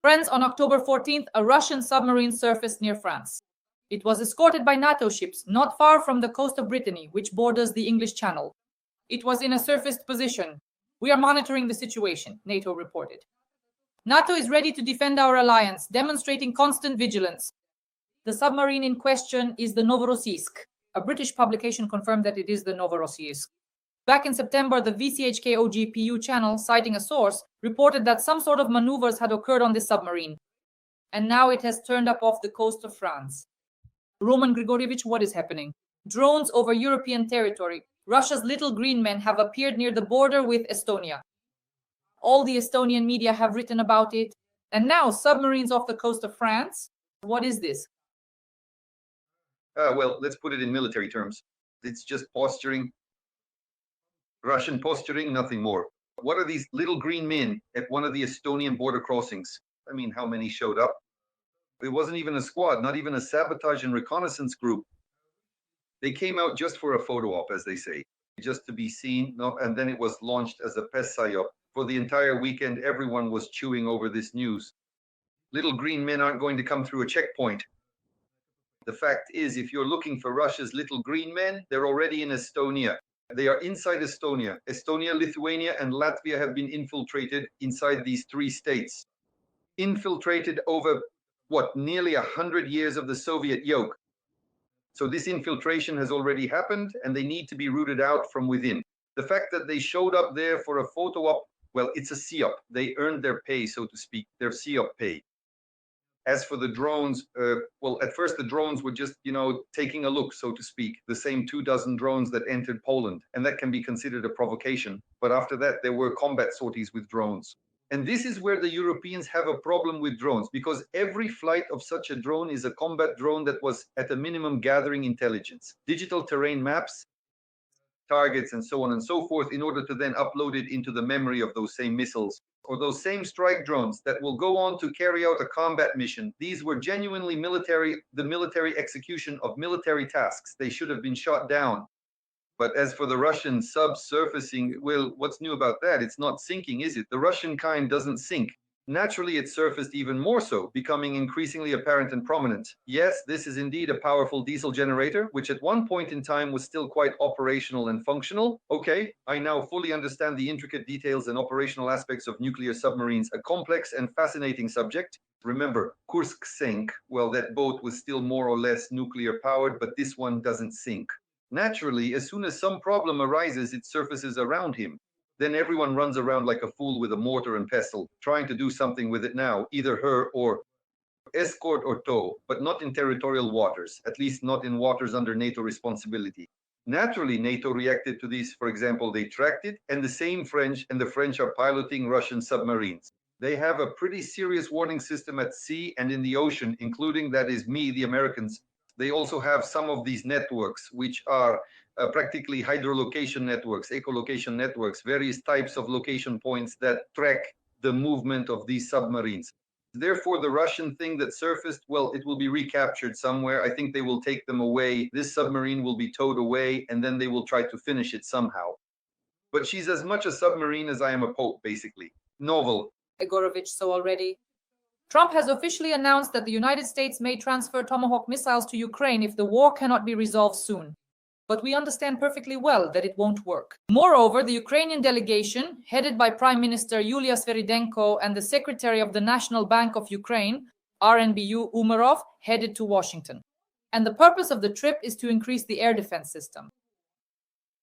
Friends, on October 14th, a Russian submarine surfaced near France. It was escorted by Nato ships not far from the coast of Brittany, which borders the English Channel. It was in a surfaced position. We are monitoring the situation, NATO reported. NATO is ready to defend our alliance, demonstrating constant vigilance. The submarine in question is the Novorossiysk. A British publication confirmed that it is the Novorossiysk. Back in September, the VCHK-OGPU channel, citing a source, reported that some sort of maneuvers had occurred on this submarine. And now it has turned up off the coast of France. Roman Grigorievich, what is happening? Drones over European territory. Russia's little green men have appeared near the border with Estonia. All the Estonian media have written about it. And now submarines off the coast of France? What is this? Well, let's put it in military terms. It's just posturing. Russian posturing, nothing more. What are these little green men at one of the Estonian border crossings? I mean, how many showed up? It wasn't even a squad, not even a sabotage and reconnaissance group. They came out just for a photo op, as they say, just to be seen. No, and then it was launched as a pes psyop. For the entire weekend, everyone was chewing over this news. Little green men aren't going to come through a checkpoint. The fact is, if you're looking for Russia's little green men, they're already in Estonia. They are inside Estonia. Estonia, Lithuania, and Latvia have been infiltrated inside these three states. Infiltrated over, nearly 100 years of the Soviet yoke. So this infiltration has already happened, and they need to be rooted out from within. The fact that they showed up there for a photo op, well, it's a SEOP. They earned their pay, so to speak, their SEOP pay. As for the drones, at first the drones were just, taking a look, so to speak, the same 24 drones that entered Poland, and that can be considered a provocation. But after that, there were combat sorties with drones. And this is where the Europeans have a problem with drones, because every flight of such a drone is a combat drone that was at a minimum gathering intelligence, digital terrain maps, targets, and so on and so forth, in order to then upload it into the memory of those same missiles or those same strike drones that will go on to carry out a combat mission. These were genuinely the military execution of military tasks. They should have been shot down. But as for the Russian subsurfacing, well, what's new about that? It's not sinking, is it? The Russian kind doesn't sink. Naturally, it surfaced even more so, becoming increasingly apparent and prominent. Yes, this is indeed a powerful diesel generator, which at one point in time was still quite operational and functional. Okay, I now fully understand the intricate details and operational aspects of nuclear submarines, a complex and fascinating subject. Remember, Kursk sank. Well, that boat was still more or less nuclear powered, but this one doesn't sink. Naturally, as soon as some problem arises, it surfaces around him. Then everyone runs around like a fool with a mortar and pestle, trying to do something with it now, either her or escort or tow, but not in territorial waters, at least not in waters under NATO responsibility. Naturally, NATO reacted to these. For example, they tracked it, and the French are piloting Russian submarines. They have a pretty serious warning system at sea and in the ocean, including, that is me, the Americans. They also have some of these networks, which are practically hydrolocation networks, echolocation networks, various types of location points that track the movement of these submarines. Therefore, the Russian thing that surfaced, well, it will be recaptured somewhere. I think they will take them away. This submarine will be towed away, and then they will try to finish it somehow. But she's as much a submarine as I am a pope, basically. Novel. Gorovich, so already. Trump has officially announced that the United States may transfer Tomahawk missiles to Ukraine if the war cannot be resolved soon. But we understand perfectly well that it won't work. Moreover, the Ukrainian delegation, headed by Prime Minister Yulia Sviridenko and the Secretary of the National Bank of Ukraine, RNBU Umarov, headed to Washington. And the purpose of the trip is to increase the air defense system.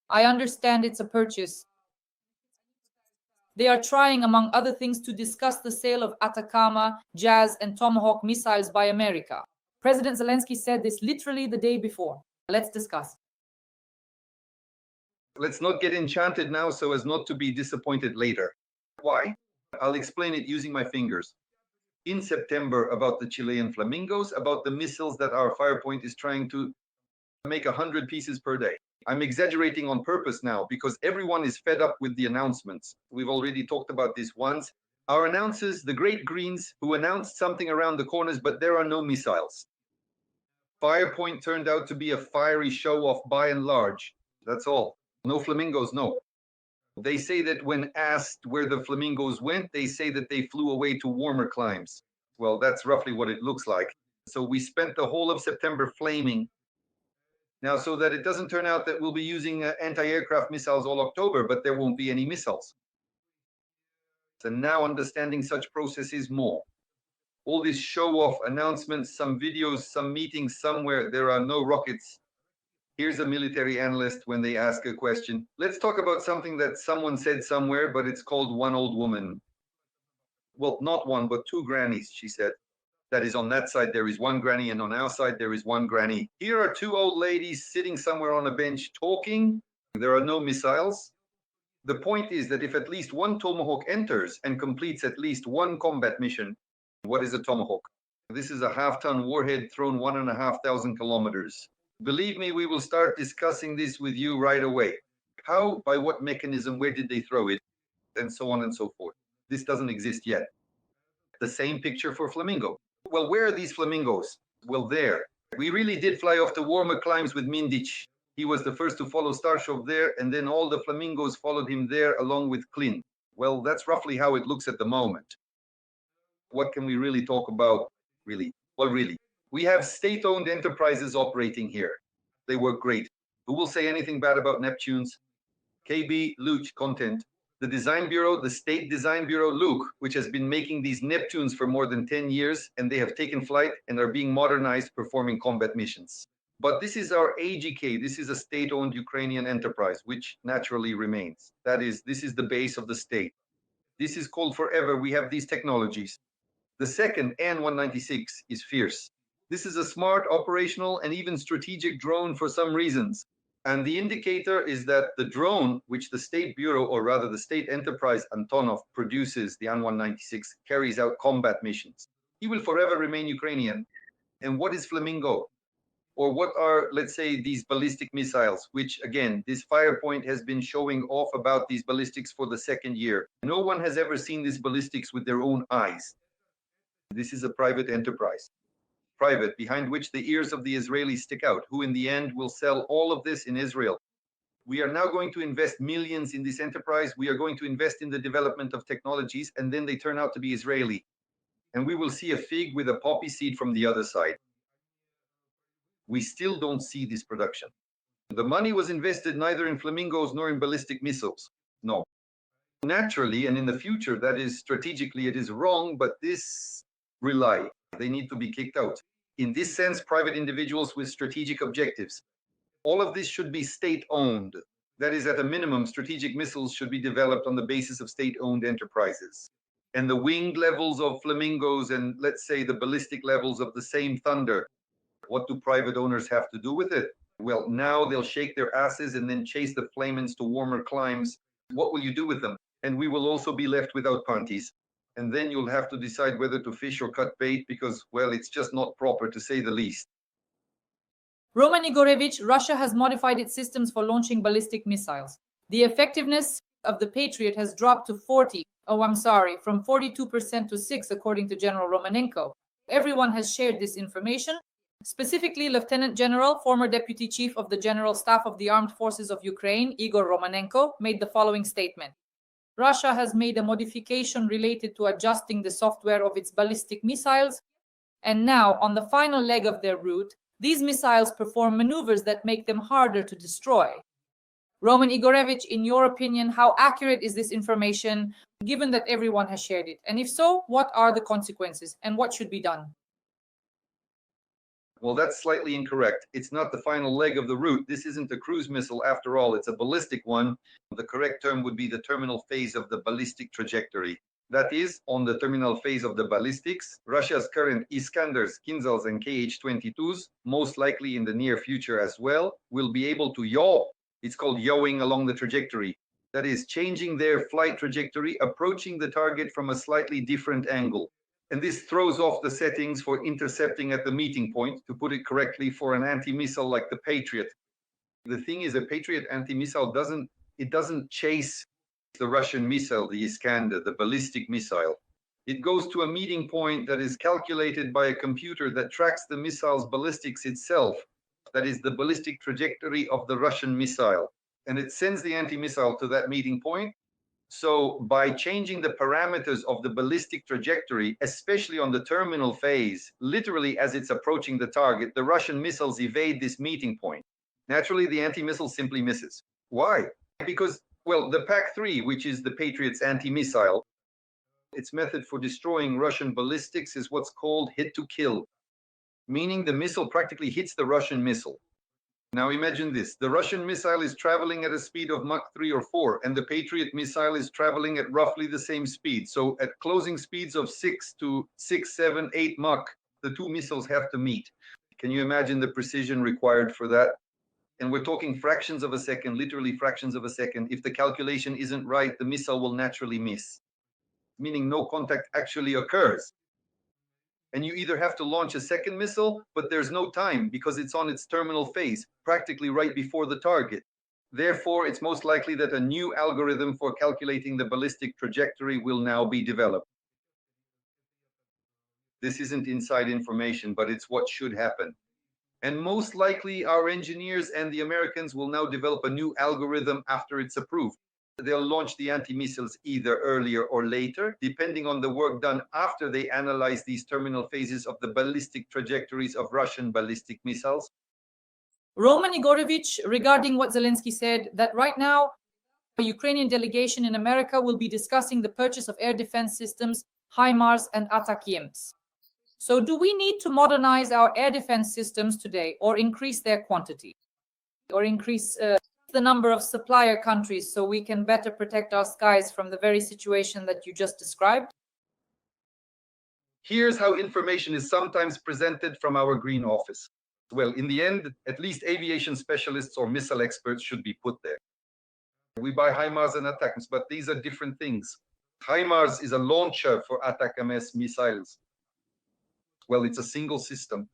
I understand it's a purchase. They are trying, among other things, to discuss the sale of Atacama, Jazz, and Tomahawk missiles by America. President Zelensky said this literally the day before. Let's discuss. Let's not get enchanted now so as not to be disappointed later. Why? I'll explain it using my fingers. In September, about the Chilean flamingos, about the missiles that our Firepoint is trying to make 100 pieces per day. I'm exaggerating on purpose now because everyone is fed up with the announcements. We've already talked about this once. Our announcers, the great greens, who announced something around the corners, but there are no missiles. Firepoint turned out to be a fiery show-off by and large. That's all. No flamingos, no. They say that when asked where the flamingos went, they say that they flew away to warmer climes. Well, that's roughly what it looks like. So we spent the whole of September flaming. Now, so that it doesn't turn out that we'll be using anti-aircraft missiles all October, but there won't be any missiles. So now understanding such processes more. All these show-off announcements, some videos, some meetings somewhere, there are no rockets. Here's a military analyst when they ask a question. Let's talk about something that someone said somewhere, but it's called one old woman. Well, not one, but two grannies, she said. That is, on that side there is one granny, and on our side there is one granny. Here are two old ladies sitting somewhere on a bench talking. There are no missiles. The point is that if at least one Tomahawk enters and completes at least one combat mission, what is a Tomahawk? This is a half-ton warhead thrown 1,500 kilometers. Believe me, we will start discussing this with you right away. How, by what mechanism, where did they throw it, and so on and so forth. This doesn't exist yet. The same picture for flamingo. Well, where are these flamingos? Well, there. We really did fly off the warmer climes with Mindic. He was the first to follow Starshov there, and then all the flamingos followed him there along with Klin. Well, that's roughly how it looks at the moment. What can we really talk about, really? Well, really, we have state-owned enterprises operating here. They work great. Who will say anything bad about Neptunes? KB, Luch, Content. The design bureau, the state design bureau, Luke, which has been making these Neptunes for more than 10 years, and they have taken flight and are being modernized, performing combat missions. But this is our AGK. This is a state-owned Ukrainian enterprise, which naturally remains. That is, this is the base of the state. This is called forever. We have these technologies. The second, An-196, is fierce. This is a smart, operational, and even strategic drone for some reasons. And the indicator is that the drone, which the State Bureau, or rather the State Enterprise Antonov produces, the An-196, carries out combat missions. He will forever remain Ukrainian. And what is Flamingo? Or what are, let's say, these ballistic missiles, which, again, this Firepoint has been showing off about these ballistics for the second year. No one has ever seen these ballistics with their own eyes. This is a private enterprise. Private, behind which the ears of the Israelis stick out, who in the end will sell all of this in Israel. We are now going to invest millions in this enterprise. We are going to invest in the development of technologies, and then they turn out to be Israeli. And we will see a fig with a poppy seed from the other side. We still don't see this production. The money was invested neither in flamingos nor in ballistic missiles. No. Naturally, and in the future, that is strategically, it is wrong, but this rely. They need to be kicked out. In this sense, private individuals with strategic objectives. All of this should be state-owned. That is, at a minimum, strategic missiles should be developed on the basis of state-owned enterprises. And the winged levels of flamingos and, let's say, the ballistic levels of the same Thunder, what do private owners have to do with it? Well, now they'll shake their asses and then chase the flamens to warmer climes. What will you do with them? And we will also be left without panties. And then you'll have to decide whether to fish or cut bait because, well, it's just not proper, to say the least. Roman Igorevich, Russia has modified its systems for launching ballistic missiles. The effectiveness of the Patriot has dropped to from 42% to 6%, according to General Romanenko. Everyone has shared this information. Specifically, Lieutenant General, former Deputy Chief of the General Staff of the Armed Forces of Ukraine, Igor Romanenko, made the following statement. Russia has made a modification related to adjusting the software of its ballistic missiles, and now, on the final leg of their route, these missiles perform maneuvers that make them harder to destroy. Roman Igorevich, in your opinion, how accurate is this information, given that everyone has shared it? And if so, what are the consequences, and what should be done? Well, that's slightly incorrect. It's not the final leg of the route. This isn't a cruise missile after all. It's a ballistic one. The correct term would be the terminal phase of the ballistic trajectory. That is, on the terminal phase of the ballistics, Russia's current Iskanders, Kinzhals, and Kh-22s, most likely in the near future as well, will be able to yaw. It's called yawing along the trajectory. That is, changing their flight trajectory, approaching the target from a slightly different angle. And this throws off the settings for intercepting at the meeting point, to put it correctly, for an anti-missile like the Patriot. The thing is, a Patriot anti-missile doesn't chase the Russian missile, the Iskander, the ballistic missile. It goes to a meeting point that is calculated by a computer that tracks the missile's ballistics itself. That is the ballistic trajectory of the Russian missile. and it sends the anti-missile to that meeting point. So by changing the parameters of the ballistic trajectory, especially on the terminal phase, literally as it's approaching the target, the Russian missiles evade this meeting point. Naturally, the anti-missile simply misses. Why? Because, well, the PAC-3, which is the Patriot's anti-missile, its method for destroying Russian ballistics is what's called hit-to-kill, meaning the missile practically hits the Russian missile. Now imagine this, the Russian missile is traveling at a speed of Mach 3 or 4, and the Patriot missile is traveling at roughly the same speed. So at closing speeds of 6 to 6, 7, 8 Mach, the two missiles have to meet. Can you imagine the precision required for that? And we're talking fractions of a second, literally fractions of a second. If the calculation isn't right, the missile will naturally miss, meaning no contact actually occurs. And you either have to launch a second missile, but there's no time because it's on its terminal phase, practically right before the target. Therefore, it's most likely that a new algorithm for calculating the ballistic trajectory will now be developed. This isn't inside information, but it's what should happen. And most likely our engineers and the Americans will now develop a new algorithm after it's approved. They'll launch the anti-missiles either earlier or later, depending on the work done after they analyze these terminal phases of the ballistic trajectories of Russian ballistic missiles. Roman Igorovich, regarding what Zelensky said, that right now a Ukrainian delegation in America will be discussing the purchase of air defense systems, HIMARS and ATACMS. So do we need to modernize our air defense systems today or increase their quantity or increase the number of supplier countries so we can better protect our skies from the very situation that you just described? Here's how information is sometimes presented from our Green Office. Well, in the end, at least aviation specialists or missile experts should be put there. We buy HIMARS and ATACMS, but these are different things. HIMARS is a launcher for ATACMS missiles. Well, it's a single system.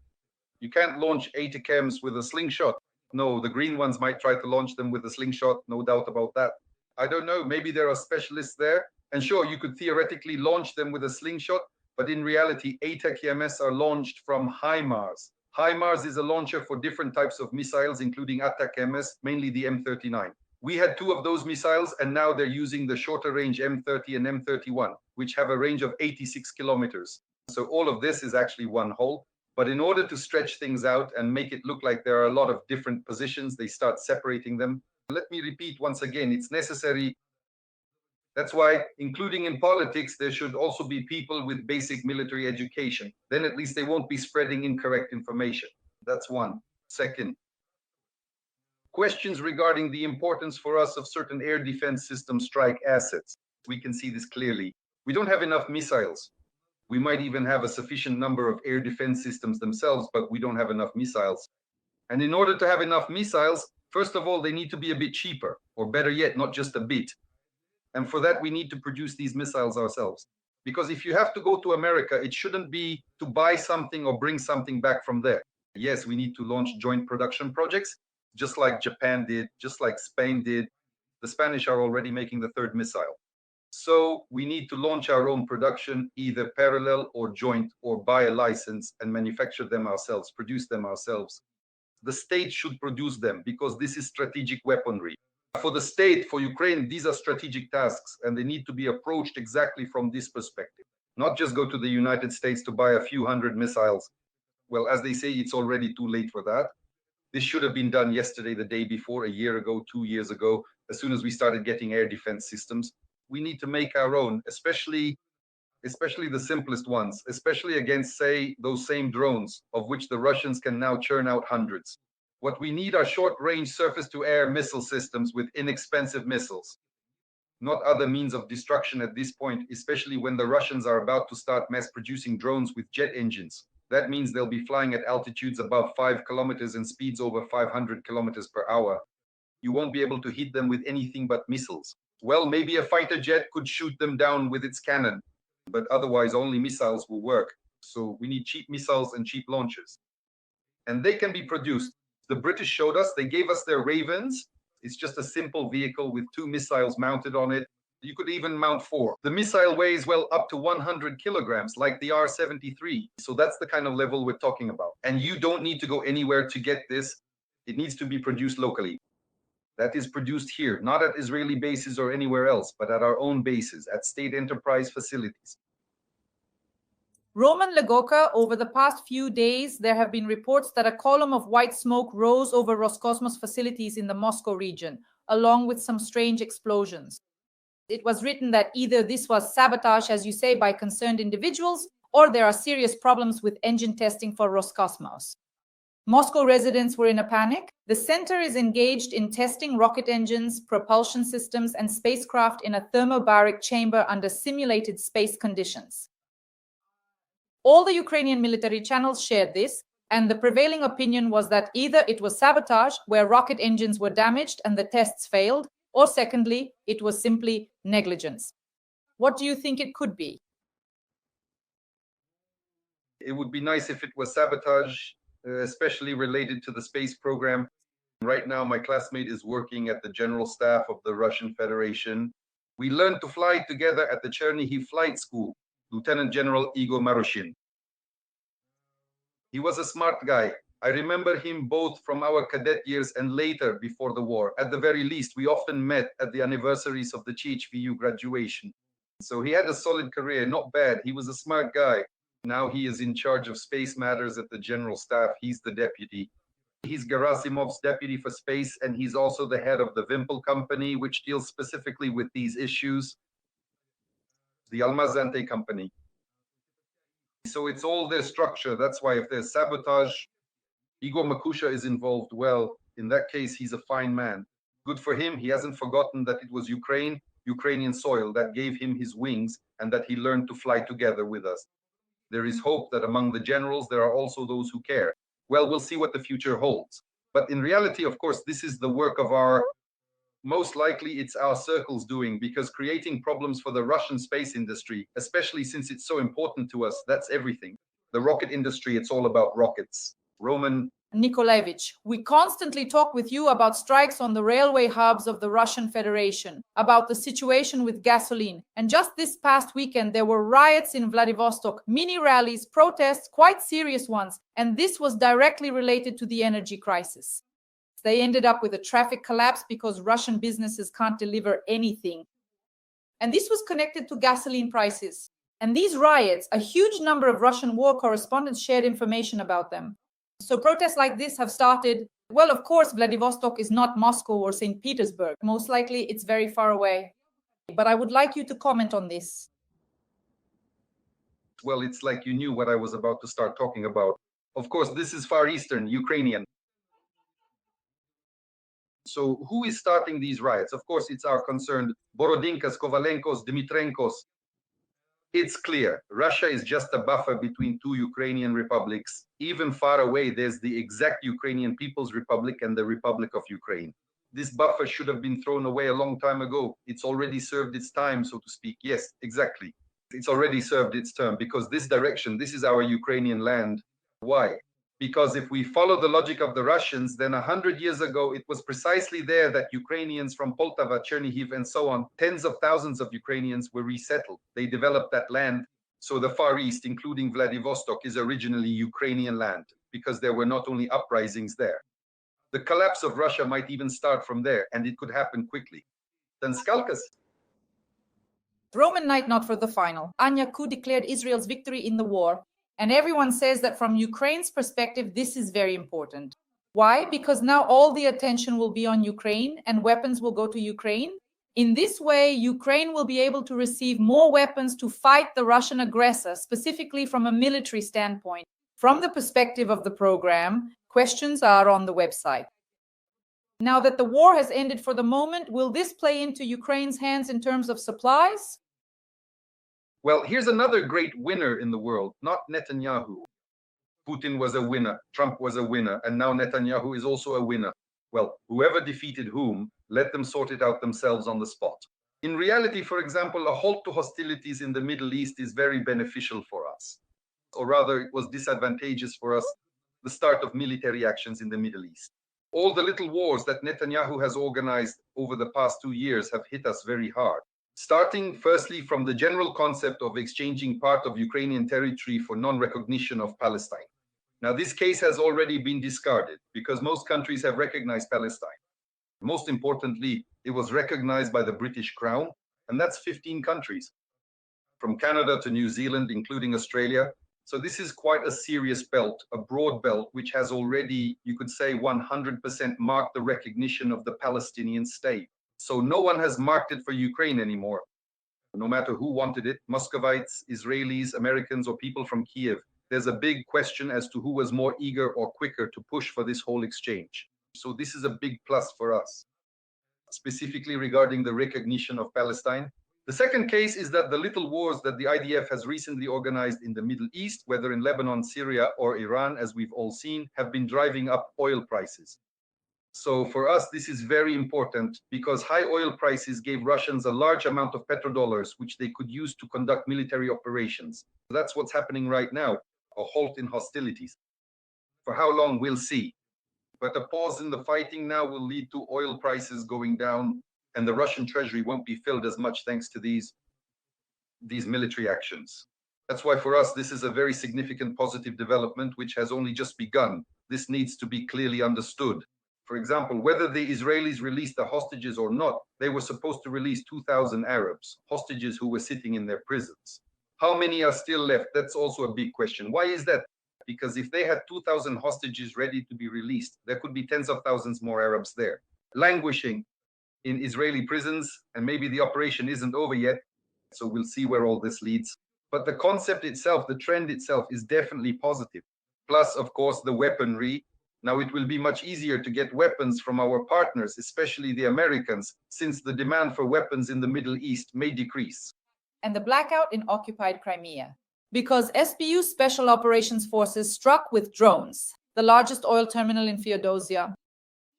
You can't launch ATACMS with a slingshot. No, the green ones might try to launch them with a slingshot, no doubt about that. I don't know, maybe there are specialists there. And sure, you could theoretically launch them with a slingshot, but in reality, ATACMS are launched from HIMARS. HIMARS is a launcher for different types of missiles, including ATACMS, mainly the M39. We had two of those missiles, and now they're using the shorter range M30 and M31, which have a range of 86 kilometers. So all of this is actually one whole. But in order to stretch things out and make it look like there are a lot of different positions, they start separating them. Let me repeat once again, it's necessary. That's why, including in politics, there should also be people with basic military education. Then at least they won't be spreading incorrect information. That's one. Second, questions regarding the importance for us of certain air defense system strike assets. We can see this clearly. We don't have enough missiles. We might even have a sufficient number of air defense systems themselves, but we don't have enough missiles. And in order to have enough missiles, first of all, they need to be a bit cheaper, or better yet, not just a bit. And for that, we need to produce these missiles ourselves. Because if you have to go to America, it shouldn't be to buy something or bring something back from there. Yes, we need to launch joint production projects, just like Japan did, just like Spain did. The Spanish are already making the third missile. So we need to launch our own production, either parallel or joint, or buy a license and manufacture them ourselves, produce them ourselves. The state should produce them because this is strategic weaponry. For the state, for Ukraine, these are strategic tasks and they need to be approached exactly from this perspective. Not just go to the United States to buy a few hundred missiles. Well, as they say, it's already too late for that. This should have been done yesterday, the day before, a year ago, 2 years ago, as soon as we started getting air defense systems. We need to make our own, especially the simplest ones, especially against, say, those same drones, of which the Russians can now churn out hundreds. What we need are short-range surface-to-air missile systems with inexpensive missiles, not other means of destruction at this point, especially when the Russians are about to start mass-producing drones with jet engines. That means they'll be flying at altitudes above 5 kilometers and speeds over 500 kilometers per hour. You won't be able to hit them with anything but missiles. Well, maybe a fighter jet could shoot them down with its cannon, but otherwise only missiles will work. So we need cheap missiles and cheap launchers. And they can be produced. The British showed us, they gave us their Ravens. It's just a simple vehicle with 2 missiles mounted on it. You could even mount 4. The missile weighs, well, up to 100 kilograms, like the R-73. So that's the kind of level we're talking about. And you don't need to go anywhere to get this. It needs to be produced locally. that is produced here, not at Israeli bases or anywhere else, but at our own bases, at state enterprise facilities. Roman Legoka, over the past few days, there have been reports that a column of white smoke rose over Roscosmos facilities in the Moscow region, along with some strange explosions. It was written that either this was sabotage, as you say, by concerned individuals, or there are serious problems with engine testing for Roscosmos. Moscow residents were in a panic. The center is engaged in testing rocket engines, propulsion systems, and spacecraft in a thermobaric chamber under simulated space conditions. All the Ukrainian military channels shared this, and the prevailing opinion was that either it was sabotage, where rocket engines were damaged and the tests failed, or secondly, it was simply negligence. What do you think it could be? It would be nice if it was sabotage, especially related to the space program. Right now, my classmate is working at the General Staff of the Russian Federation. We learned to fly together at the Chernihiv Flight School, Lieutenant General Igor Marushin. He was a smart guy. I remember him both from our cadet years and later before the war. At the very least, we often met at the anniversaries of the CHVU graduation. So he had a solid career, not bad. He was a smart guy. Now he is in charge of space matters at the General Staff. He's the deputy. He's Gerasimov's deputy for space, and he's also the head of the Vimpel company, which deals specifically with these issues, the Almazante company. So it's all their structure. That's why if there's sabotage, Igor Makusha is involved. Well, in that case, he's a fine man. Good for him. He hasn't forgotten that it was Ukraine, Ukrainian soil that gave him his wings and that he learned to fly together with us. There is hope that among the generals, there are also those who care. Well, we'll see what the future holds. But in reality, of course, this is the work of most likely it's our circles doing, because creating problems for the Russian space industry, especially since it's so important to us, that's everything. The rocket industry, it's all about rockets. Roman Nikolaevich, we constantly talk with you about strikes on the railway hubs of the Russian Federation, about the situation with gasoline. And just this past weekend, there were riots in Vladivostok, mini rallies, protests, quite serious ones. And this was directly related to the energy crisis. They ended up with a traffic collapse because Russian businesses can't deliver anything. And this was connected to gasoline prices. And these riots, a huge number of Russian war correspondents shared information about them. So protests like this have started. Well, of course, Vladivostok is not Moscow or St. Petersburg. Most likely it's very far away. But I would like you to comment on this. Well, it's like you knew what I was about to start talking about. Of course, this is Far Eastern, Ukrainian. So who is starting these riots? Of course, it's our concerned Borodinkas, Kovalenkos, Dmitrenkos. It's clear, Russia is just a buffer between two Ukrainian republics. Even far away, there's the exact Ukrainian People's Republic and the Republic of Ukraine. This buffer should have been thrown away a long time ago. It's already served its time, so to speak. Yes, exactly. It's already served its term, because this direction, this is our Ukrainian land. Why? Because if we follow the logic of the Russians, then 100 years ago, it was precisely there that Ukrainians from Poltava, Chernihiv, and so on, tens of thousands of Ukrainians were resettled. They developed that land. So the Far East, including Vladivostok, is originally Ukrainian land, because there were not only uprisings there. The collapse of Russia might even start from there, and it could happen quickly. Then Skalkas. Roman night not for the final. Anya Ku declared Israel's victory in the war. And everyone says that from Ukraine's perspective, this is very important. Why? Because now all the attention will be on Ukraine and weapons will go to Ukraine. In this way, Ukraine will be able to receive more weapons to fight the Russian aggressor, specifically from a military standpoint. From the perspective of the program, questions are on the website. Now that the war has ended for the moment, will this play into Ukraine's hands in terms of supplies? Well, here's another great winner in the world, not Netanyahu. Putin was a winner, Trump was a winner, and now Netanyahu is also a winner. Well, whoever defeated whom, let them sort it out themselves on the spot. In reality, for example, a halt to hostilities in the Middle East is very beneficial for us. Or rather, it was disadvantageous for us, the start of military actions in the Middle East. All the little wars that Netanyahu has organized over the past 2 years have hit us very hard. Starting firstly from the general concept of exchanging part of Ukrainian territory for non-recognition of Palestine. Now, this case has already been discarded because most countries have recognized Palestine. Most importantly, it was recognized by the British Crown, and that's 15 countries, from Canada to New Zealand, including Australia. So this is quite a serious belt, a broad belt, which has already, you could say, 100% marked the recognition of the Palestinian state. So no one has marked it for Ukraine anymore. No matter who wanted it, Muscovites, Israelis, Americans, or people from Kiev, there's a big question as to who was more eager or quicker to push for this whole exchange. So this is a big plus for us, specifically regarding the recognition of Palestine. The second case is that the little wars that the IDF has recently organized in the Middle East, whether in Lebanon, Syria, or Iran, as we've all seen, have been driving up oil prices. So for us, this is very important because high oil prices gave Russians a large amount of petrodollars, which they could use to conduct military operations. That's what's happening right now, a halt in hostilities. For how long, we'll see. But a pause in the fighting now will lead to oil prices going down, and the Russian treasury won't be filled as much thanks to these military actions. That's why for us, this is a very significant positive development, which has only just begun. This needs to be clearly understood. For example, whether the Israelis released the hostages or not, they were supposed to release 2,000 Arabs, hostages who were sitting in their prisons. How many are still left? That's also a big question. Why is that? Because if they had 2,000 hostages ready to be released, there could be tens of thousands more Arabs there, languishing in Israeli prisons, and maybe the operation isn't over yet, so we'll see where all this leads. But the concept itself, the trend itself, is definitely positive. Plus, of course, the weaponry. Now it will be much easier to get weapons from our partners, especially the Americans, since the demand for weapons in the Middle East may decrease. And the blackout in occupied Crimea. Because SBU Special Operations Forces struck with drones, the largest oil terminal in Feodosia,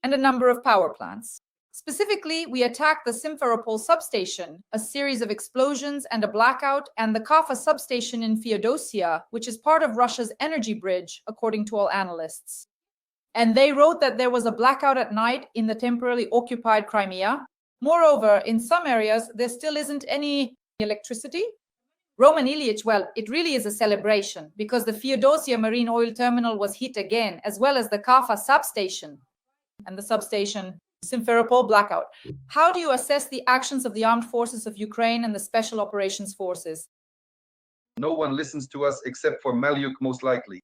and a number of power plants. Specifically, we attacked the Simferopol substation, a series of explosions and a blackout, and the Kafa substation in Feodosia, which is part of Russia's energy bridge, according to all analysts. And they wrote that there was a blackout at night in the temporarily occupied Crimea. Moreover, in some areas, there still isn't any electricity. Roman Ilyich, well, it really is a celebration because the Feodosia marine oil terminal was hit again, as well as the Kafa substation and the substation Simferopol blackout. How do you assess the actions of the armed forces of Ukraine and the Special Operations Forces? No one listens to us except for Malyuk, most likely.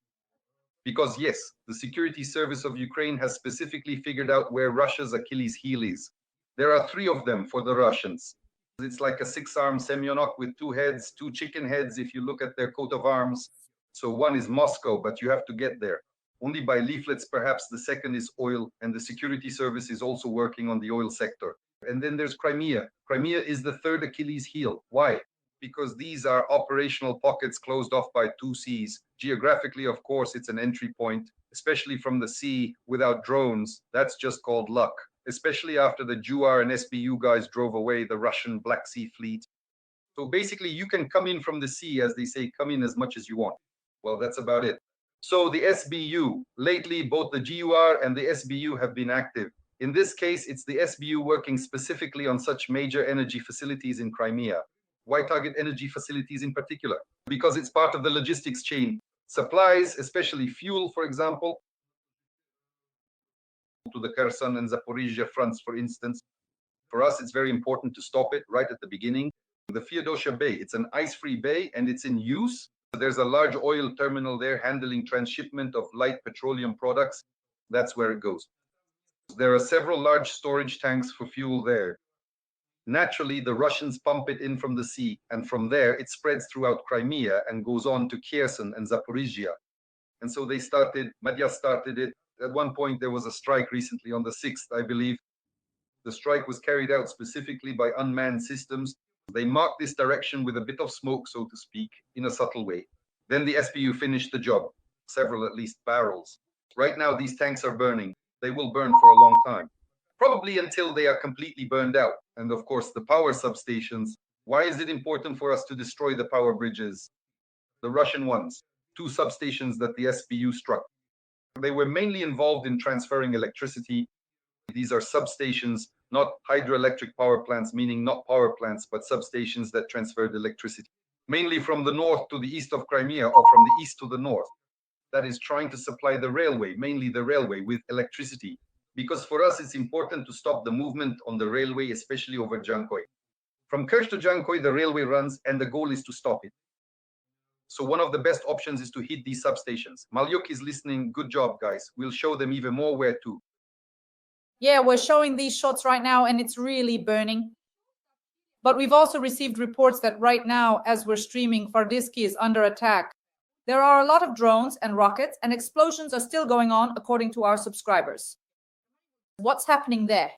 Because yes, the security service of Ukraine has specifically figured out where Russia's Achilles heel is. There are 3 of them for the Russians. It's like a 6-armed Semyonov with 2 heads, 2 chicken heads if you look at their coat of arms. So one is Moscow, but you have to get there. Only by leaflets, perhaps. The second is oil, and the security service is also working on the oil sector. And then there's Crimea. Crimea is the 3rd Achilles heel. Why? Because these are operational pockets closed off by 2 seas. Geographically, of course, it's an entry point, especially from the sea without drones. That's just called luck, especially after the JUAR and SBU guys drove away the Russian Black Sea fleet. So basically, you can come in from the sea, as they say, come in as much as you want. Well, that's about it. So the SBU, lately, both the GUR and the SBU have been active. In this case, it's the SBU working specifically on such major energy facilities in Crimea. Why target energy facilities in particular? Because it's part of the logistics chain. Supplies, especially fuel, for example, to the Kherson and Zaporizhia fronts, for instance. For us, it's very important to stop it right at the beginning. The Feodosia Bay, it's an ice-free bay and it's in use. There's a large oil terminal there handling transshipment of light petroleum products. That's where it goes. There are several large storage tanks for fuel there. Naturally, the Russians pump it in from the sea, and from there it spreads throughout Crimea and goes on to Kherson and Zaporizhia. And so Madhya started it. At one point, there was a strike recently on the 6th, I believe. The strike was carried out specifically by unmanned systems. They marked this direction with a bit of smoke, so to speak, in a subtle way. Then the SBU finished the job, several at least barrels. Right now, these tanks are burning. They will burn for a long time, probably until they are completely burned out. And of course, the power substations. Why is it important for us to destroy the power bridges? The Russian ones, 2 substations that the SBU struck. They were mainly involved in transferring electricity. These are substations, not hydroelectric power plants, meaning not power plants, but substations that transferred electricity, mainly from the north to the east of Crimea or from the east to the north. That is trying to supply the railway, mainly the railway, with electricity. because for us it's important to stop the movement on the railway, especially over Jankoy. From Kerch to Jankoy, the railway runs, and the goal is to stop it. So one of the best options is to hit these substations. Malyuk is listening. Good job, guys. We'll show them even more where to. Yeah, we're showing these shots right now, and it's really burning. But we've also received reports that right now, as we're streaming, Vardiski is under attack. There are a lot of drones and rockets, and explosions are still going on, according to our subscribers. What's happening there?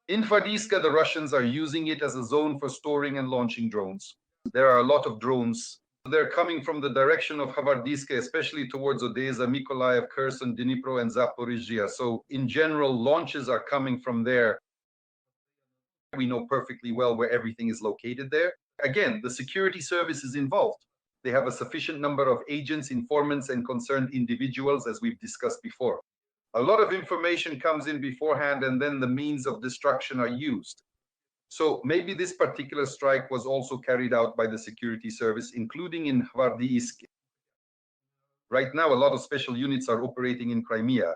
In Vardiska, the Russians are using it as a zone for storing and launching drones. There are a lot of drones. They're coming from the direction of Vardiska, especially towards Odessa, Mykolaiv, Kherson, Dnipro, and Zaporizhia. So in general, launches are coming from there. We know perfectly well where everything is located there. Again, the security service is involved. They have a sufficient number of agents, informants, and concerned individuals, as we've discussed before. A lot of information comes in beforehand, and then the means of destruction are used. So maybe this particular strike was also carried out by the security service, including in Hvardiysk. Right now, a lot of special units are operating in Crimea.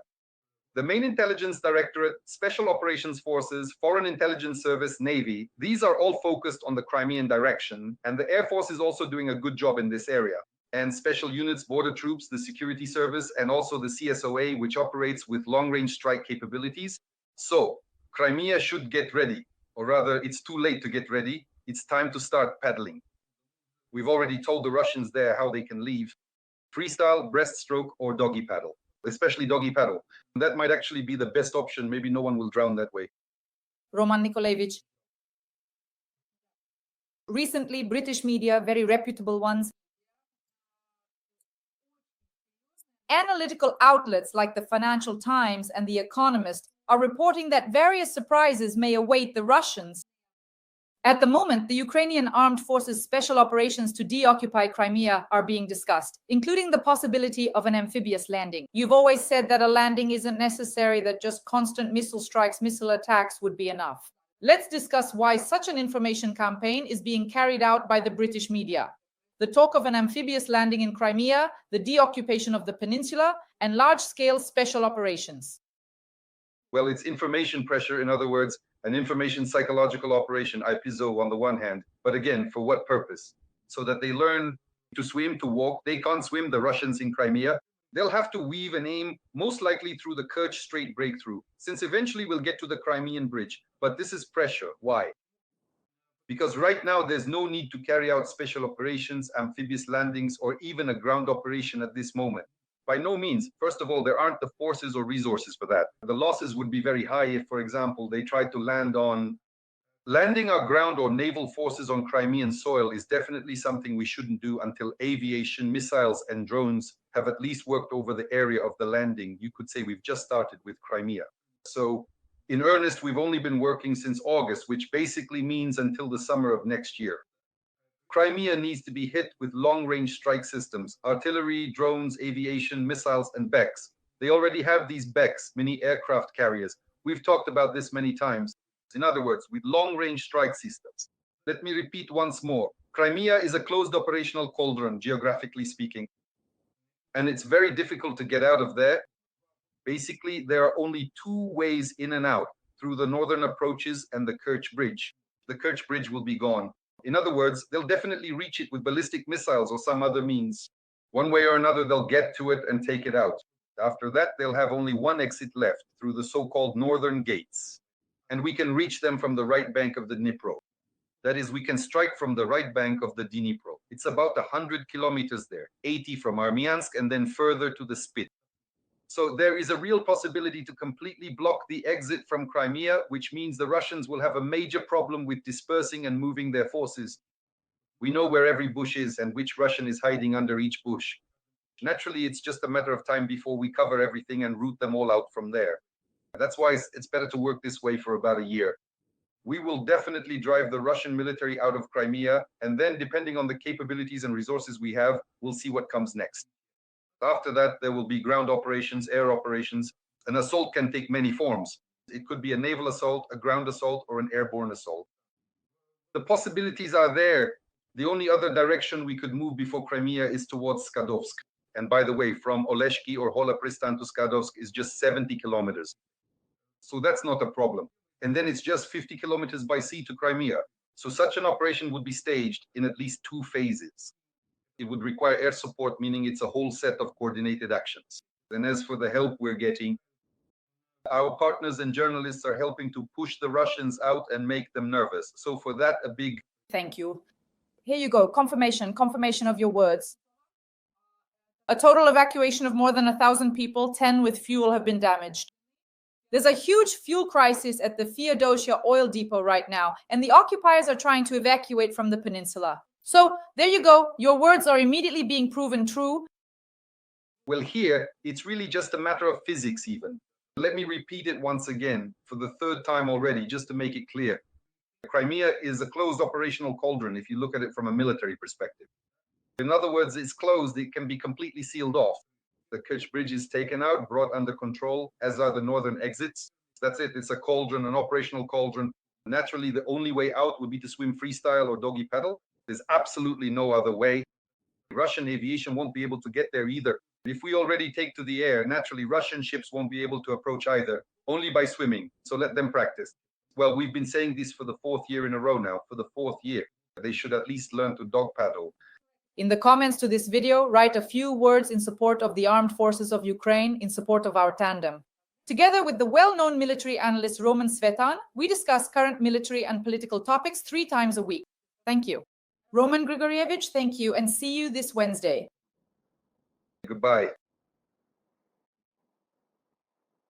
The main intelligence directorate, special operations forces, foreign intelligence service, Navy, these are all focused on the Crimean direction, and the Air Force is also doing a good job in this area. And special units, border troops, the security service, and also the CSOA, which operates with long-range strike capabilities. So Crimea should get ready, or rather, it's too late to get ready. It's time to start paddling. We've already told the Russians there how they can leave: freestyle, breaststroke, or doggy paddle, especially doggy paddle. That might actually be the best option. Maybe no one will drown that way. Roman Nikolaevich. Recently, British media, very reputable ones, analytical outlets like the Financial Times and The Economist are reporting that various surprises may await the Russians. At the moment, the Ukrainian Armed Forces special operations to deoccupy Crimea are being discussed, including the possibility of an amphibious landing. You've always said that a landing isn't necessary, that just constant missile strikes, missile attacks would be enough. Let's discuss why such an information campaign is being carried out by the British media. The talk of an amphibious landing in Crimea, the deoccupation of the peninsula, and large-scale special operations. Well, it's information pressure. In other words, an information psychological operation, IPSO, on the one hand. But again, for what purpose? So that they learn to swim, to walk. They can't swim, the Russians in Crimea. They'll have to weave and aim, most likely through the Kerch Strait breakthrough, since eventually we'll get to the Crimean Bridge. But this is pressure. Why? Because right now there's no need to carry out special operations, amphibious landings, or even a ground operation at this moment. By no means. First of all, there aren't the forces or resources for that. The losses would be very high if, for example, they tried to landing our ground or naval forces on Crimean soil is definitely something we shouldn't do until aviation, missiles, and drones have at least worked over the area of the landing. You could say we've just started with Crimea. So in earnest, we've only been working since August, which basically means until the summer of next year. Crimea needs to be hit with long-range strike systems, artillery, drones, aviation, missiles, and BECs. They already have these BECs, mini aircraft carriers. We've talked about this many times. In other words, with long-range strike systems. Let me repeat once more. Crimea is a closed operational cauldron, geographically speaking. And it's very difficult to get out of there. Basically, there are only two ways in and out, through the northern approaches and the Kerch Bridge. The Kerch Bridge will be gone. In other words, they'll definitely reach it with ballistic missiles or some other means. One way or another, they'll get to it and take it out. After that, they'll have only one exit left, through the so-called northern gates. And we can reach them from the right bank of the Dnipro. That is, we can strike from the right bank of the Dnipro. It's about 100 kilometers there, 80 from Armyansk, and then further to the Spit. So there is a real possibility to completely block the exit from Crimea, which means the Russians will have a major problem with dispersing and moving their forces. We know where every bush is and which Russian is hiding under each bush. Naturally, it's just a matter of time before we cover everything and root them all out from there. That's why it's better to work this way for about a year. We will definitely drive the Russian military out of Crimea, and then, depending on the capabilities and resources we have, we'll see what comes next. After that, there will be ground operations, air operations. An assault can take many forms. It could be a naval assault, a ground assault, or an airborne assault. The possibilities are there. The only other direction we could move before Crimea is towards Skadovsk. And by the way, from Oleshki or Hola Pristan to Skadovsk is just 70 kilometers. So that's not a problem. And then it's just 50 kilometers by sea to Crimea. So such an operation would be staged in at least 2 phases. It would require air support, meaning it's a whole set of coordinated actions. And as for the help we're getting, our partners and journalists are helping to push the Russians out and make them nervous. So for that, a big thank you. Here you go. Confirmation of your words. A total evacuation of more than 1,000 people, 10 with fuel, have been damaged. There's a huge fuel crisis at the Feodosia oil depot right now, and the occupiers are trying to evacuate from the peninsula. So there you go. Your words are immediately being proven true. Well, here, it's really just a matter of physics even. Let me repeat it once again for the 3rd time already, just to make it clear. Crimea is a closed operational cauldron if you look at it from a military perspective. In other words, it's closed, it can be completely sealed off. The Kerch Bridge is taken out, brought under control, as are the northern exits. That's it, it's a cauldron, an operational cauldron. Naturally, the only way out would be to swim freestyle or doggy paddle. There's absolutely no other way. Russian aviation won't be able to get there either. If we already take to the air, naturally Russian ships won't be able to approach either, only by swimming. So let them practice. Well, we've been saying this for the 4th year in a row now, for the 4th year. They should at least learn to dog paddle. In the comments to this video, write a few words in support of the armed forces of Ukraine, in support of our tandem. Together with the well-known military analyst Roman Svitan, we discuss current military and political topics 3 times a week. Thank you. Roman Grigorievich, thank you, and see you this Wednesday. Goodbye.